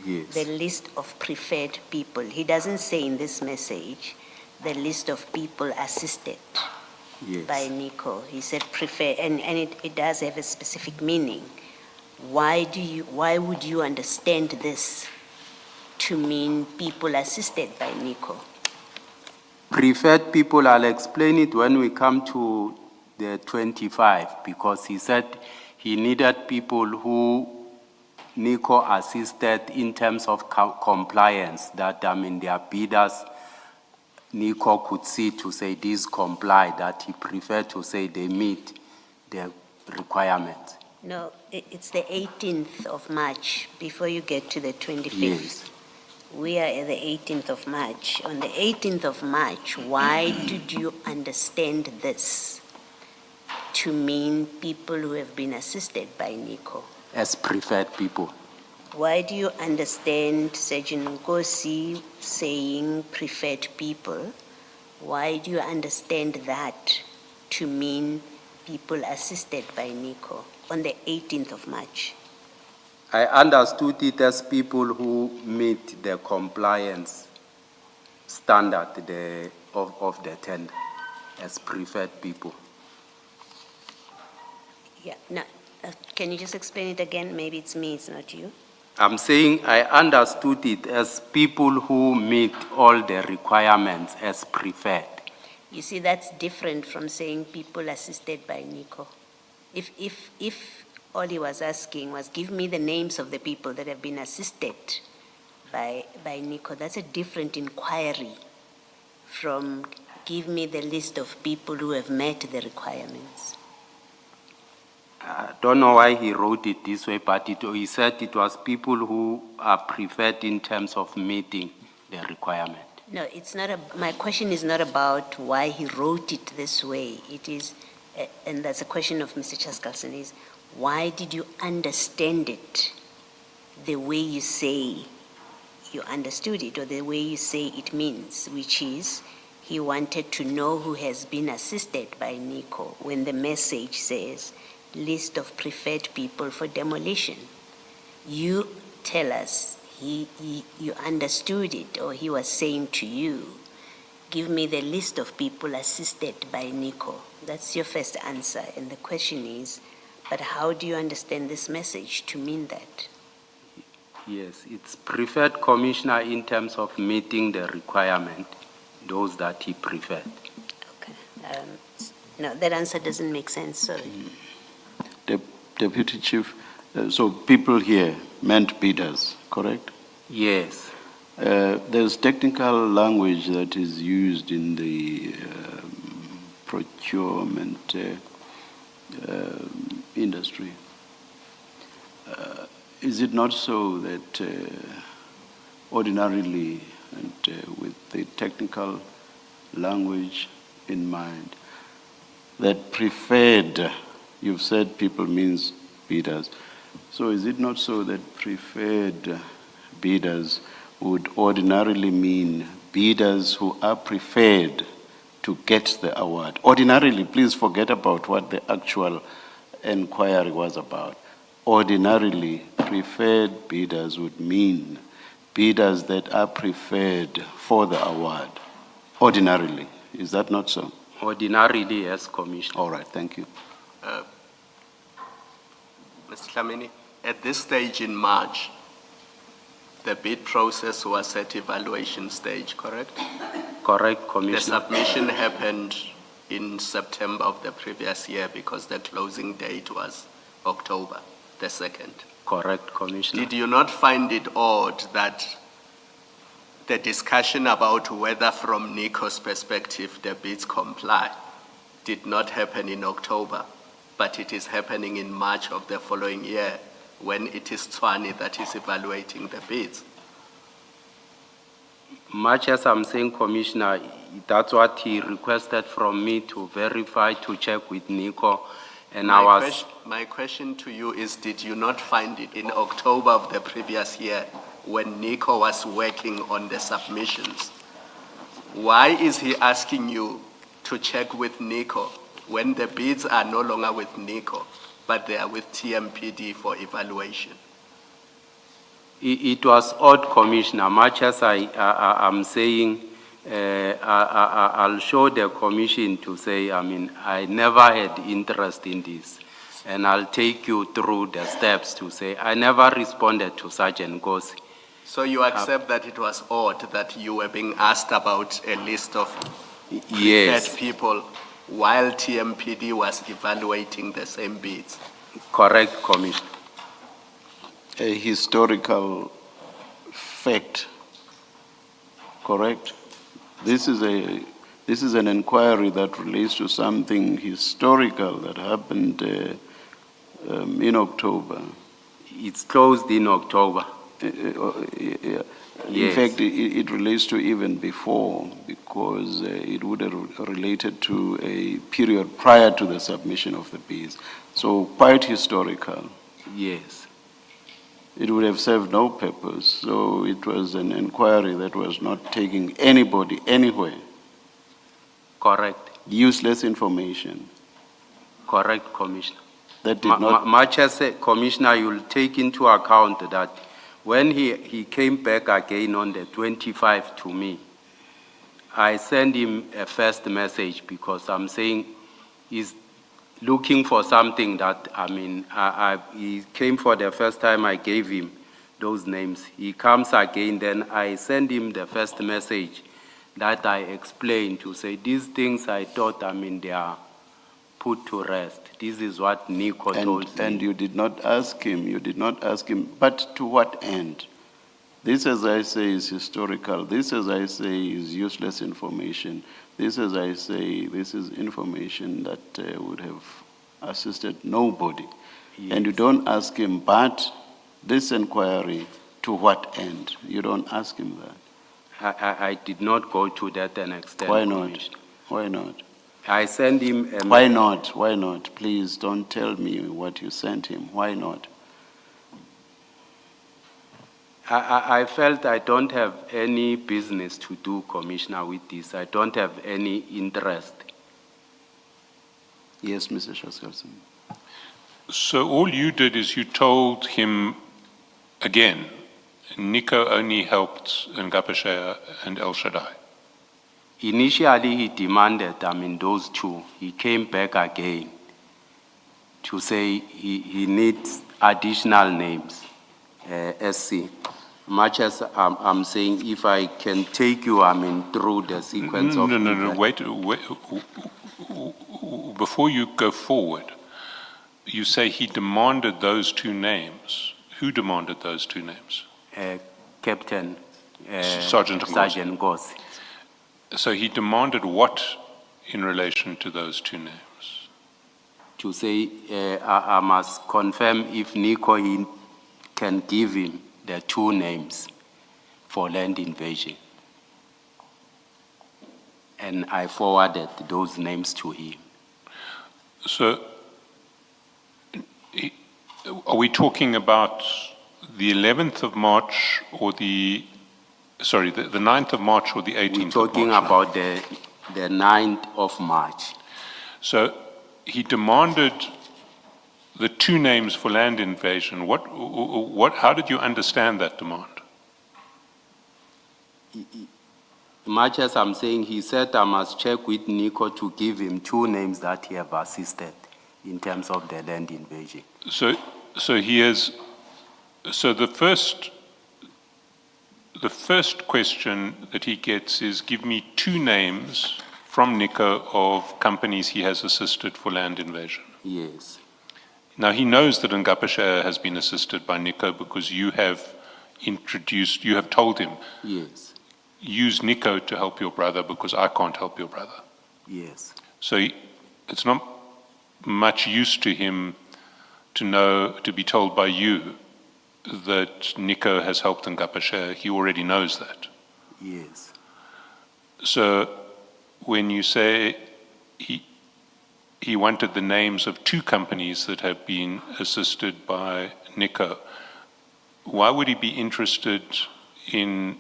Yes. the list of preferred people. He doesn't say in this message the list of people assisted Yes. by Nico. He said prefer, and it does have a specific meaning. Why would you understand this to mean people assisted by Nico? Preferred people, I'll explain it when we come to the 25, because he said he needed people who Nico assisted in terms of compliance, that their bidders, Nico could see to say these comply, that he preferred to say they meet the requirements. No, it's the 18th of March before you get to the 25th. Yes. We are at the 18th of March. On the 18th of March, why did you understand this to mean people who have been assisted by Nico? As preferred people. Why do you understand Sgt Nkosi saying preferred people? Why do you understand that to mean people assisted by Nico on the 18th of March? I understood it as people who meet the compliance standard of the tender, as preferred people. Yeah, now, can you just explain it again? Maybe it's me, it's not you. I'm saying I understood it as people who meet all the requirements as preferred. You see, that's different from saying people assisted by Nico. If all he was asking was, give me the names of the people that have been assisted by Nico, that's a different inquiry from give me the list of people who have met the requirements. I don't know why he wrote it this way, but he said it was people who are preferred in terms of meeting the requirement. No, it's not. My question is not about why he wrote it this way. It is, and that's a question of Mr. Chaskalson, is why did you understand it the way you say you understood it, or the way you say it means, which is he wanted to know who has been assisted by Nico when the message says list of preferred people for demolition. You tell us you understood it, or he was saying to you, give me the list of people assisted by Nico. That's your first answer. And the question is, but how do you understand this message to mean that? Yes, it's preferred commissioner in terms of meeting the requirement, those that he preferred. Okay. No, that answer doesn't make sense, sorry. Deputy Chief, so people here meant bidders, correct? Yes. There's technical language that is used in the procurement industry. Is it not so that ordinarily, and with the technical language in mind, that preferred, you've said people means bidders, so is it not so that preferred bidders would ordinarily mean bidders who are preferred to get the award? Ordinarily, please forget about what the actual inquiry was about. Ordinarily, preferred bidders would mean bidders that are preferred for the award. Ordinarily, is that not so? Ordinarily, yes, Commissioner. All right, thank you. Mr. Dlamini, at this stage in March, the bid process was at evaluation stage, correct? Correct, The Commissioner. submission happened in September of the previous year because the closing date was October the 2nd. Correct, Commissioner. Did you not find it odd that the discussion about whether from NICO's perspective the bids comply did not happen in October, but it is happening in March of the following year when it is Tshwane that is evaluating the bids? Much as I'm saying, Commissioner, that's what he requested from me to verify, to check with Nico. And My question to you is, did you not find it in October of the previous year when Nico was working on the submissions? Why is he asking you to check with Nico when the bids are no longer with Nico, but they are with TMPD for evaluation? It was odd, Commissioner, much as I'm saying, I'll show the commission to say, I mean, I never had interest in this. And I'll take you through the steps to say, I never responded to Sgt Nkosi. So you accept that it was odd that you were being asked about a list of Yes, preferred people while TMPD was evaluating the same bids? correct, Commissioner. A historical fact, correct? This is an inquiry that relates to something historical that happened in October. It's closed in October. In Yes. fact, it relates to even before, because it would have related to a period prior to the submission of the bids. So quite historical. Yes, It would have served no purpose. So it was an inquiry that was not taking anybody anywhere. correct, Useless information correct, Commissioner. that did not. Much as Commissioner, you'll take into account that when he came back again on the 25th to me, I sent him a first message because I'm saying he's looking for something that, I mean, he came for the first time, I gave him those names. He comes again, then I send him the first message that I explained to say, these things I thought, I mean, they are put to rest. This is what Nico told me. And you did not ask him, but to what end? This, as I say, is historical. This, as I say, is useless information. This, as I say, this is information that would have assisted nobody. Yes. And you don't ask him, but this inquiry, to what end? You don't ask him that. I did not go to that an extent. Why not? Commissioner. Why not? I sent him a Why not? Why not? Please don't tell me what you sent him. Why not? I felt I don't have any business to do, Commissioner, with this. I don't have any interest. Yes, Mr. Shaskalson. So all you did is you told him again, Nico only helped Ngapeshea and El Shaddai. Initially, he demanded, I mean, those two. He came back again to say he needs additional names, SC. Much as I'm saying, if I can take you, I mean, through the sequence of No, events. wait. Before you go forward, you say he demanded those two names. Who demanded those two names? Captain Sergeant Nkosi. Sgt Nkosi. So he demanded what in relation to those two names? To say I must confirm if Nico he can give him the two names for land invasion. And I forwarded those names to him. So are we talking about the 11th of March or the 9th of March or the 18th We're of talking March? about the 9th of March. So he demanded the two names for land invasion. How did you understand that demand? Much as I'm saying, he said I must check with Nico to give him two names that he have assisted in terms of the land invasion. So the first question that he gets is, give me two names from Nico of companies he has assisted for land invasion. Yes, Now he knows that Ngapeshea has been assisted by Nico because you have told him, yes, use Nico to help your brother because I can't help your brother. yes, So it's not much use to him to be told by you that Nico has helped Ngapeshea. He already knows that. yes. So when you say he wanted the names of two companies that have been assisted by Nico, why would he be interested in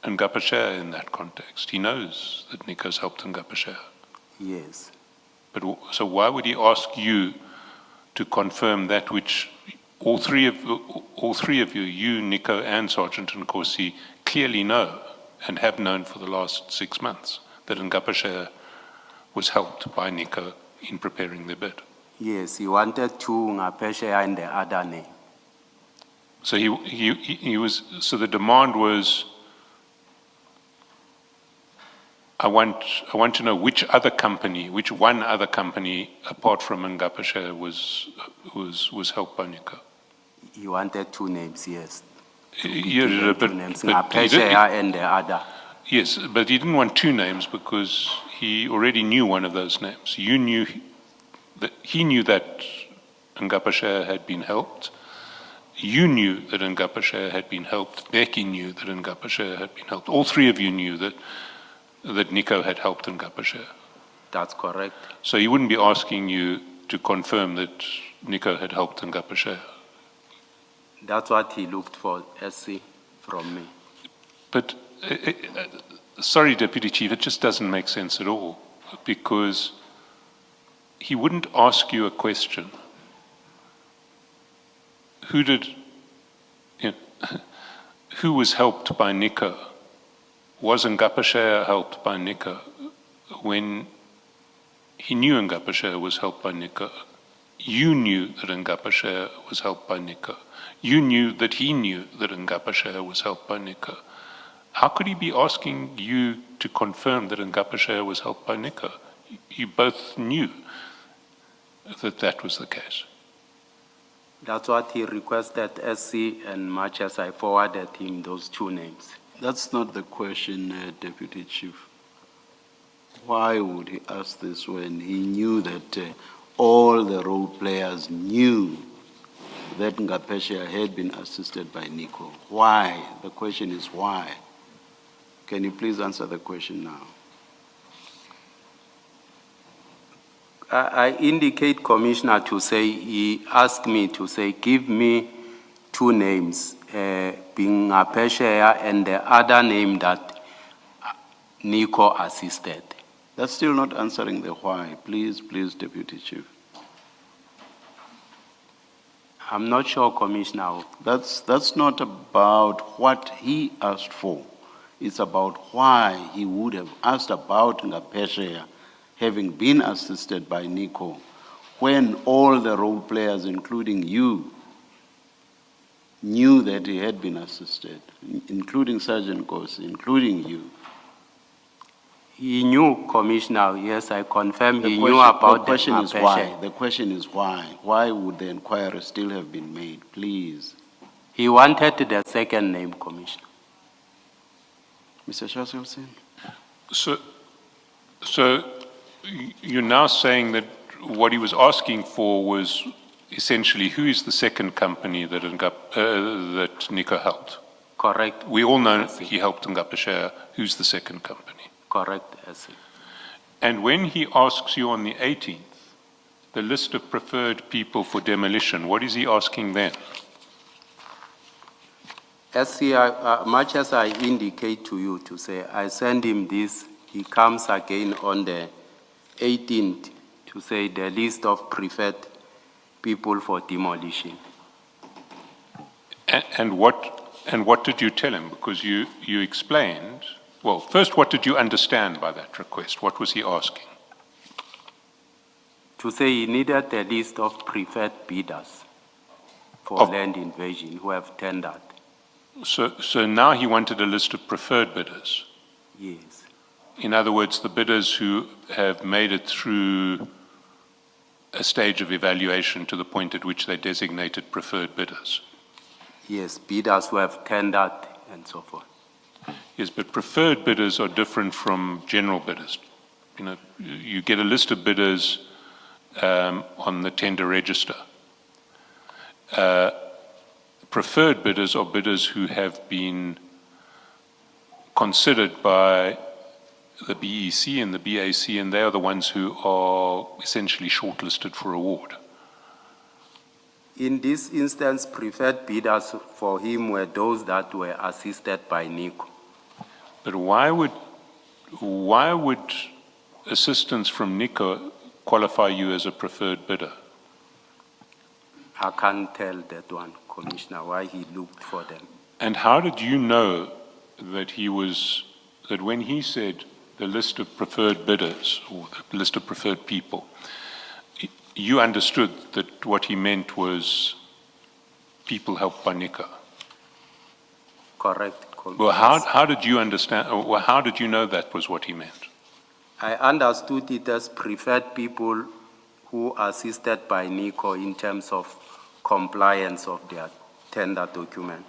Ngapeshea in that context? He knows that Nico's helped Ngapeshea. Yes. So why would he ask you to confirm that which all three of you, Nico and Sgt Nkosi, clearly know and have known for the last 6 months that Ngapashe was helped by Nico in preparing the bid. Yes, he wanted two Ngapeshe and the other name. So he was, so the demand was, I want to know which one other company apart from Ngapashe was helped by Nico. He wanted two names, yes. Yeah, Two names, but Ngapeshe and the other. yes, but he didn't want two names because he already knew one of those names. He knew that Ngapashe had been helped. You knew that Ngapashe had been helped. Becky knew that Ngapashe had been helped. All three of you knew that Nico had helped Ngapashe. That's correct. So he wouldn't be asking you to confirm that Nico had helped Ngapashe. That's what he looked for, SC, from me. But, sorry, Deputy Chief, it just doesn't make sense at all, because he wouldn't ask you a question. Who was helped by Nico? Was Ngapashe helped by Nico? When he knew Ngapashe was helped by Nico, you knew that Ngapashe was helped by Nico. You knew that he knew that Ngapashe was helped by Nico. How could he be asking you to confirm that Ngapashe was helped by Nico? You both knew that that was the case. That's what he requested, SC, and much as I forwarded him those two names. That's not the question, Deputy Chief. Why would he ask this when he knew that all the role players knew that Ngapeshe had been assisted by Nico? Why? The question is why. Can you please answer the question now? I indicate, Commissioner, to say, he asked me to say, give me two names, being Ngapeshe and the other name that Nico assisted. That's still not answering the why. Please, Deputy Chief. I'm not sure, Commissioner. That's not about what he asked for. It's about why he would have asked about Ngapeshe having been assisted by Nico when all the role players, including you, knew that he had been assisted, including Sgt Nkosi, including you. He knew, Commissioner, yes, I confirm he knew about the question is Ngapeshe. why. The question is why. Why would the inquiry still have been made? Please. He wanted the second name, Commissioner. Mr. Shaskelson? So you're now saying that what he was asking for was essentially who is the second company that that Nico helped? Correct. We all know he helped Ngapashe. Who's the second company? Correct, SC. And when he asks you on the 18th, the list of preferred people for demolition, what is he asking then? SC, much as I indicate to you to say, I send him this, he comes again on the 18th to say the list of preferred people for demolition. And what did you tell him? Because you explained, well, first, what did you understand by that request? What was he asking? To say he needed a list of preferred bidders for land invasion who have tendered. So now he wanted a list of preferred bidders. Yes. In other words, the bidders who have made it through a stage of evaluation to the point at which they designated preferred bidders. Yes, bidders who have tendered and so forth. Yes, but preferred bidders are different from general bidders. You know, you get a list of bidders on the tender register. Preferred bidders are bidders who have been considered by the BEC and the BAC, and they are the ones who are essentially shortlisted for award. In this instance, preferred bidders for him were those that were assisted by Nico. But why would assistance from Nico qualify you as a preferred bidder? I can't tell that one, Commissioner, why he looked for them. And how did you know that that when he said the list of preferred bidders, or the list of preferred people, you understood that what he meant was people helped by Nico? Correct. Well, how did you understand, or how did you know that was what he meant? I understood it as preferred people who assisted by Nico in terms of compliance of their tender document.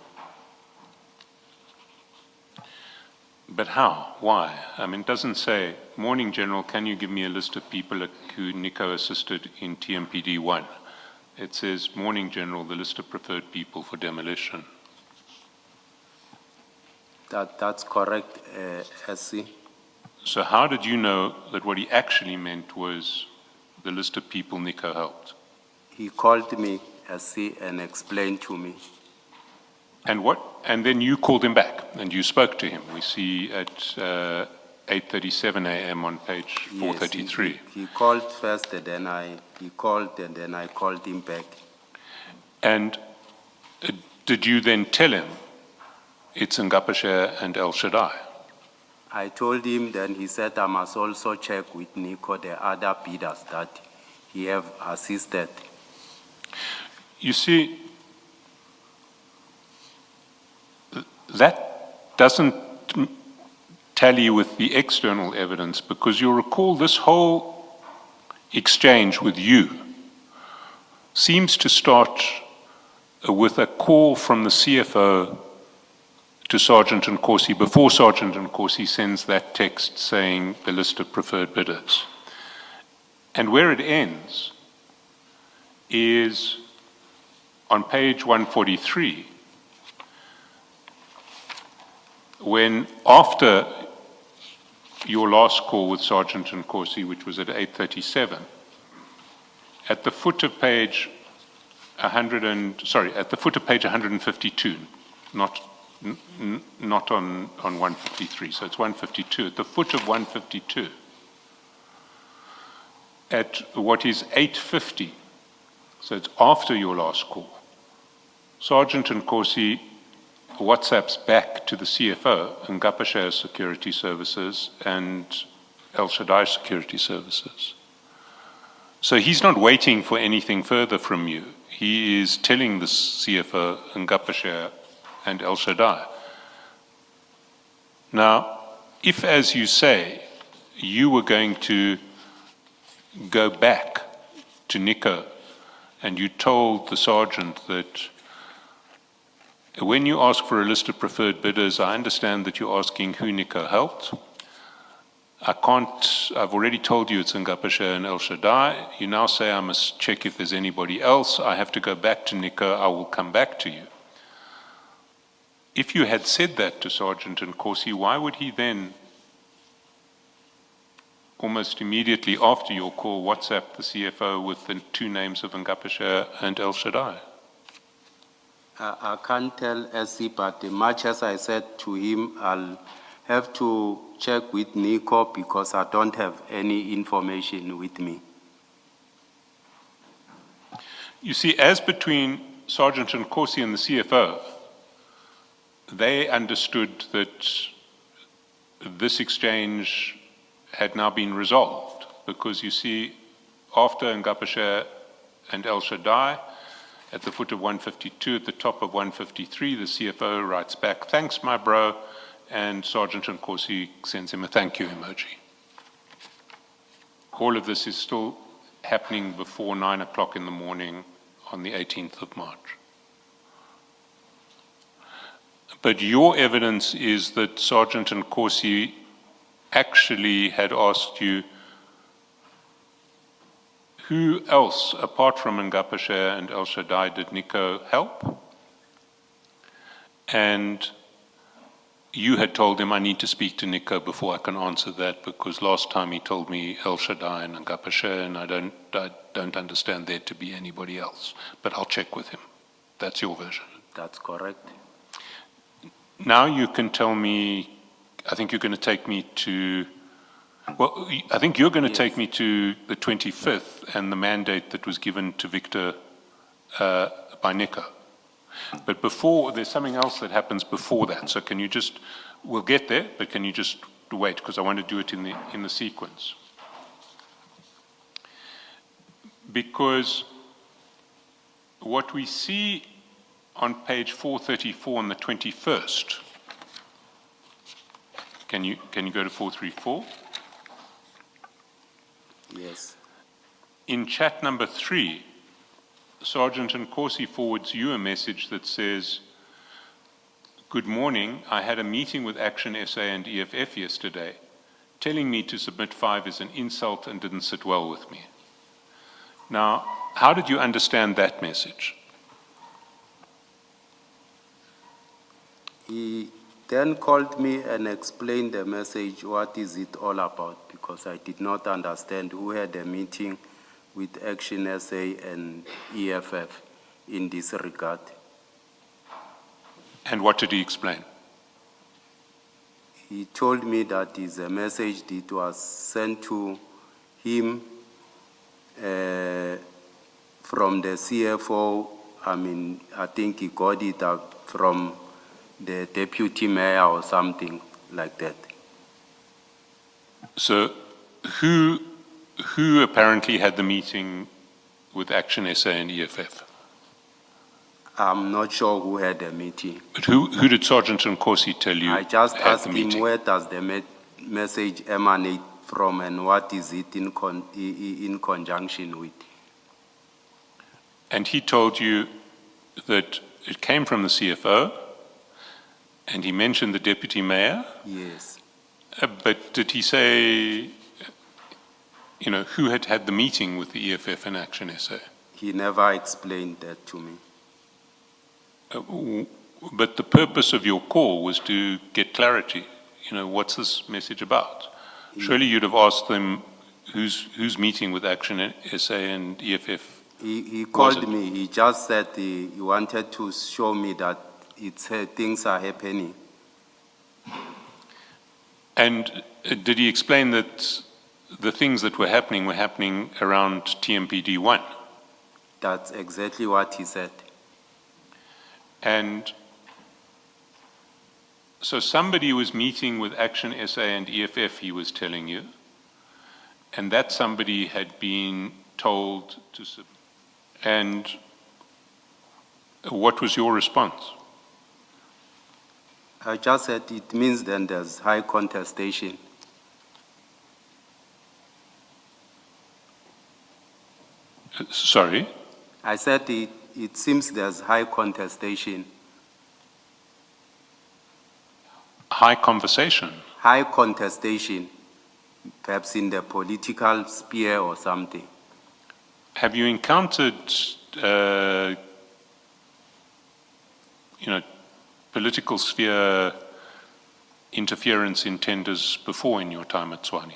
But how? Why? I mean, it doesn't say, Morning General, can you give me a list of people who Nico assisted in TMPD 1? It says, Morning General, the list of preferred people for demolition. That's correct, SC. So how did you know that what he actually meant was the list of people Nico helped? He called me, SC, and explained to me. And then you called him back and you spoke to him. We see at 8:37 a.m. on page 433. Yes, he called first, and then he called, and then I called him back. And did you then tell him it's Ngapashe and El Shaddai? I told him, then he said I must also check with Nico the other bidders that he have assisted. You see, that doesn't tally with the external evidence, because you'll recall this whole exchange with you seems to start with a call from the CFO to Sgt Nkosi before Sgt Nkosi sends that text saying the list of preferred bidders. And where it ends is on page 143, when after your last call with Sgt Nkosi, which was at 8:37, at the foot of page 152, not on 153, so it's 152. At the foot of 152, at what is 8:50, so it's after your last call, Sgt Nkosi WhatsApps back to the CFO, Ngapashe Security Services and El Shaddai Security Services. So he's not waiting for anything further from you. He is telling the CFO, Ngapashe and El Shaddai. Now, if, as you say, you were going to go back to Nico and you told the sergeant that when you ask for a list of preferred bidders, I understand that you're asking who Nico helped. I've already told you it's Ngapashe and El Shaddai. You now say I must check if there's anybody else. I have to go back to Nico. I will come back to you. If you had said that to Sgt Nkosi, why would he then, almost immediately after your call, WhatsApp the CFO with the two names of Ngapashe and El Shaddai? I can't tell SC, but much as I said to him, I'll have to check with Nico because I don't have any information with me. You see, as between Sgt Nkosi and the CFO, they understood that this exchange had now been resolved, because you see, after Ngapashe and El Shaddai, at the foot of 152, at the top of 153, the CFO writes back, "Thanks, my bro," and Sgt Nkosi sends him a thank you emoji. All of this is still happening before 9 o'clock in the morning on the 18th of March. But your evidence is that Sgt Nkosi actually had asked you, who else, apart from Ngapashe and El Shaddai, did Nico help? And you had told him, I need to speak to Nico before I can answer that, because last time he told me El Shaddai and Ngapashe, and I don't understand there to be anybody else. But I'll check with him. That's your version. That's correct. Now you can tell me, I think you're going to take me to, well, I think you're going to take me to the 25th and the mandate that was given to Victor by Nico. But before, there's something else that happens before that. So can you just, we'll get there, but can you just wait, because I want to do it in the sequence. Because what we see on page 434 on the 21st, can you go to 434? Yes. In chat number 3, Sgt Nkosi forwards you a message that says, "Good morning, I had a meeting with Action SA and EFF yesterday. Telling me to submit 5 is an insult and didn't sit well with me." Now, how did you understand that message? He then called me and explained the message, what is it all about, because I did not understand who had a meeting with Action SA and EFF in this regard. And what did he explain? He told me that is a message that was sent to him from the CFO. I think he got it from the deputy mayor or something like that. So who apparently had the meeting with Action SA and EFF? I'm not sure who had the meeting. But who did Sgt Nkosi tell you I just had asked the him meeting? where does the message emanate from and what is it in conjunction with. And he told you that it came from the CFO, and he mentioned the deputy mayor. Yes. But did he say, who had had the meeting with the EFF and Action SA? He never explained that to me. But the purpose of your call was to get clarity. What's this message about? Surely you'd have asked them who's meeting with Action SA and EFF. He called me. He just said he wanted to show me that things are happening. And did he explain that the things that were happening around TMPD 1? That's exactly what he said. And so somebody was meeting with Action SA and EFF, he was telling you, and that somebody had been told to submit. And what was your response? I just said it means then there's high contestation. Sorry? I said it seems there's high contestation. High conversation? High contestation, perhaps in the political sphere or something. Have you encountered, political sphere interference in tenders before in your time at Tshwane?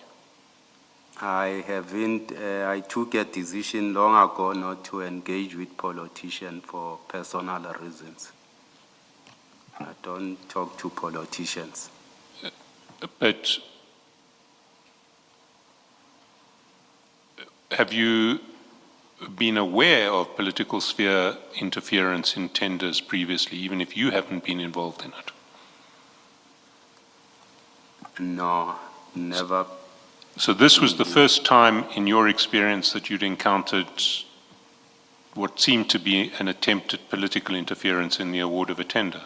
I haven't. I took a decision long ago not to engage with politicians for personal reasons. I don't talk to politicians. But have you been aware of political sphere interference in tenders previously, even if you haven't been involved in it? No, never. So this was the first time in your experience that you'd encountered what seemed to be an attempt at political interference in the award of a tender?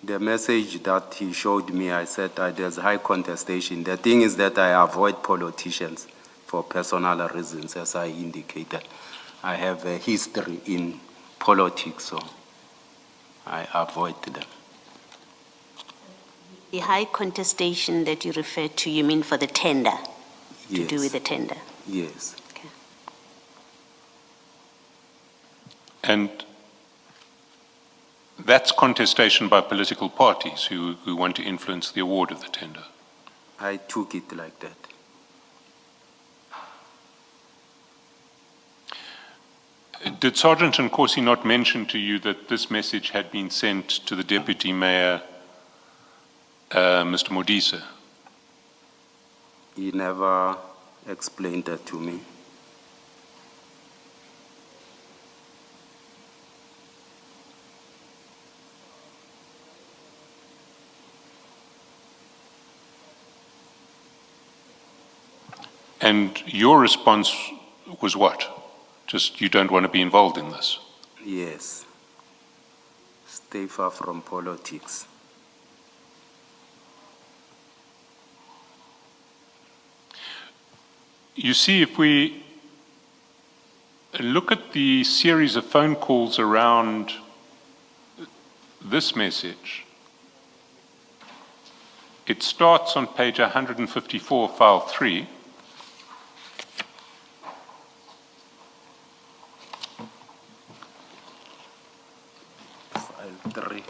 The message that he showed me, I said there's high contestation. The thing is that I avoid politicians for personal reasons, as I indicated. I have a history in politics, so I avoid them. The high contestation that you referred to, you mean for the tender? To do with the tender? Yes. Okay. And that's contestation by political parties who want to influence the award of the tender? I took it like that. Did Sgt Nkosi not mention to you that this message had been sent to the Deputy Mayor, Mr. Modise? He never explained that to me. And your response was what? Just, you don't want to be involved in this? Yes. Stay far from politics. You see, if we look at the series of phone calls around this message, it starts on page 154, file 3. File 3.